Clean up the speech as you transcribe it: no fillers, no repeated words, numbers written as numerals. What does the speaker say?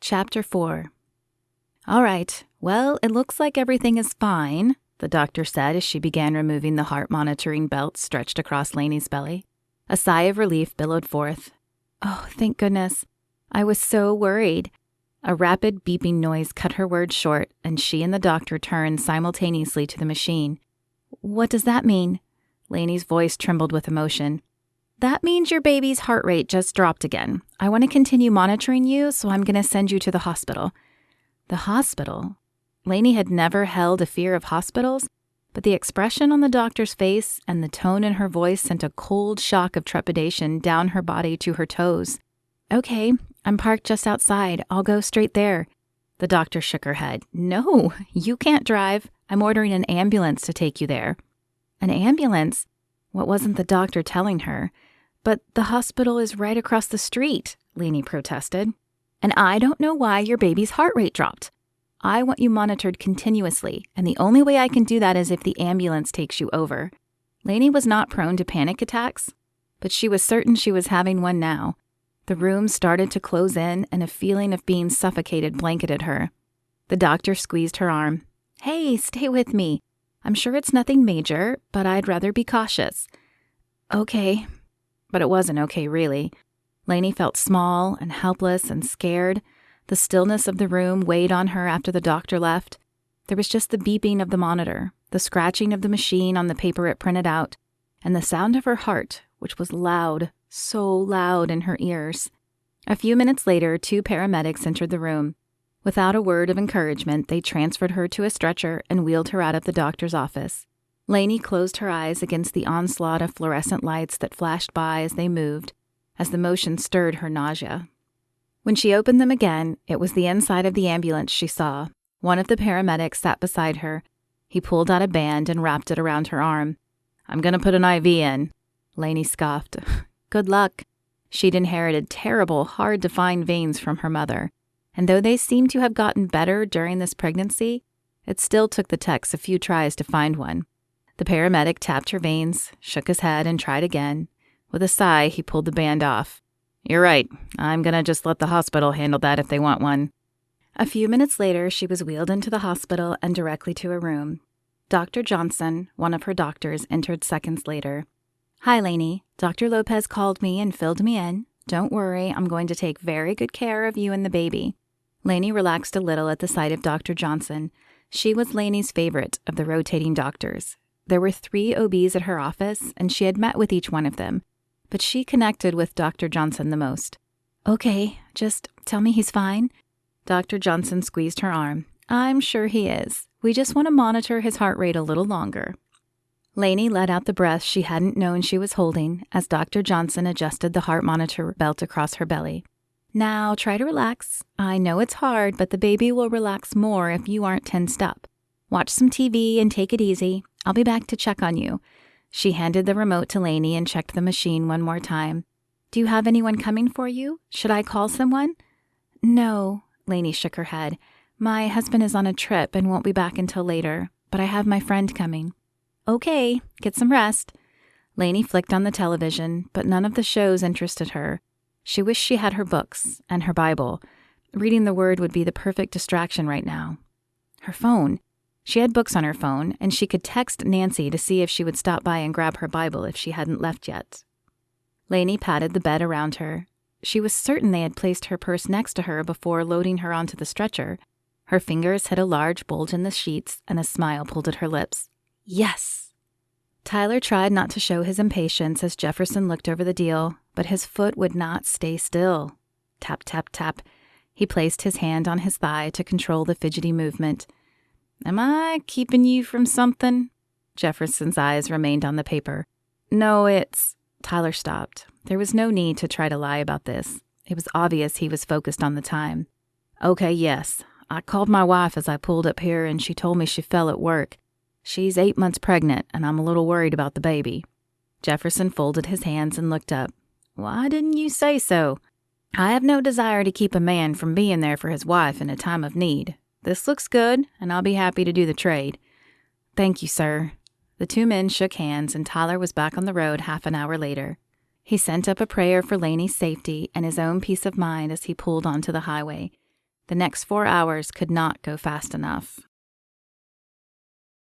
Chapter 4. All right, well, it looks like everything is fine, the doctor said as she began removing the heart-monitoring belt stretched across Laney's belly. A sigh of relief billowed forth. Oh, thank goodness. I was so worried. A rapid beeping noise cut her words short, and she and the doctor turned simultaneously to the machine. What does that mean? Laney's voice trembled with emotion. That means your baby's heart rate just dropped again. I want to continue monitoring you, so I'm going to send you to the hospital. The hospital? Laney had never held a fear of hospitals, but the expression on the doctor's face and the tone in her voice sent a cold shock of trepidation down her body to her toes. Okay, I'm parked just outside. I'll go straight there. The doctor shook her head. No, you can't drive. I'm ordering an ambulance to take you there. An ambulance? What wasn't the doctor telling her? But the hospital is right across the street, Laney protested. And I don't know why your baby's heart rate dropped. I want you monitored continuously, and the only way I can do that is if the ambulance takes you over. Laney was not prone to panic attacks, but she was certain she was having one now. The room started to close in, and a feeling of being suffocated blanketed her. The doctor squeezed her arm. Hey, stay with me. I'm sure it's nothing major, but I'd rather be cautious. Okay. But it wasn't okay, really. Laney felt small and helpless and scared. The stillness of the room weighed on her after the doctor left. There was just the beeping of the monitor, the scratching of the machine on the paper it printed out, and the sound of her heart, which was loud, so loud in her ears. A few minutes later, 2 paramedics entered the room. Without a word of encouragement, they transferred her to a stretcher and wheeled her out of the doctor's office. Laney closed her eyes against the onslaught of fluorescent lights that flashed by as they moved, as the motion stirred her nausea. When she opened them again, it was the inside of the ambulance she saw. One of the paramedics sat beside her. He pulled out a band and wrapped it around her arm. I'm going to put an IV in. Laney scoffed. Good luck. She'd inherited terrible, hard-to-find veins from her mother, and though they seemed to have gotten better during this pregnancy, it still took the techs a few tries to find one. The paramedic tapped her veins, shook his head, and tried again. With a sigh, he pulled the band off. You're right. I'm going to just let the hospital handle that if they want one. A few minutes later, she was wheeled into the hospital and directly to a room. Dr. Johnson, one of her doctors, entered seconds later. Hi, Laney. Dr. Lopez called me and filled me in. Don't worry, I'm going to take very good care of you and the baby. Laney relaxed a little at the sight of Dr. Johnson. She was Laney's favorite of the rotating doctors. There were 3 OBs at her office, and she had met with each one of them, but she connected with Dr. Johnson the most. Okay, just tell me he's fine. Dr. Johnson squeezed her arm. I'm sure he is. We just want to monitor his heart rate a little longer. Laney let out the breath she hadn't known she was holding as Dr. Johnson adjusted the heart monitor belt across her belly. Now, try to relax. I know it's hard, but the baby will relax more if you aren't tensed up. Watch some TV and take it easy. I'll be back to check on you. She handed the remote to Laney and checked the machine one more time. Do you have anyone coming for you? Should I call someone? No, Laney shook her head. My husband is on a trip and won't be back until later, but I have my friend coming. Okay, get some rest. Laney flicked on the television, but none of the shows interested her. She wished she had her books and her Bible. Reading the Word would be the perfect distraction right now. Her phone. She had books on her phone, and she could text Nancy to see if she would stop by and grab her Bible if she hadn't left yet. Laney patted the bed around her. She was certain they had placed her purse next to her before loading her onto the stretcher. Her fingers hit a large bulge in the sheets, and a smile pulled at her lips. Yes! Tyler tried not to show his impatience as Jefferson looked over the deal, but his foot would not stay still. Tap, tap, tap. He placed his hand on his thigh to control the fidgety movement. Am I keeping you from something? Jefferson's eyes remained on the paper. No, it's... Tyler stopped. There was no need to try to lie about this. It was obvious he was focused on the time. Okay, yes. I called my wife as I pulled up here, and she told me she fell at work. She's 8 months pregnant, and I'm a little worried about the baby. Jefferson folded his hands and looked up. Why didn't you say so? I have no desire to keep a man from being there for his wife in a time of need. This looks good, and I'll be happy to do the trade. Thank you, sir. The 2 men shook hands, and Tyler was back on the road half an hour later. He sent up a prayer for Laney's safety and his own peace of mind as he pulled onto the highway. The next 4 hours could not go fast enough.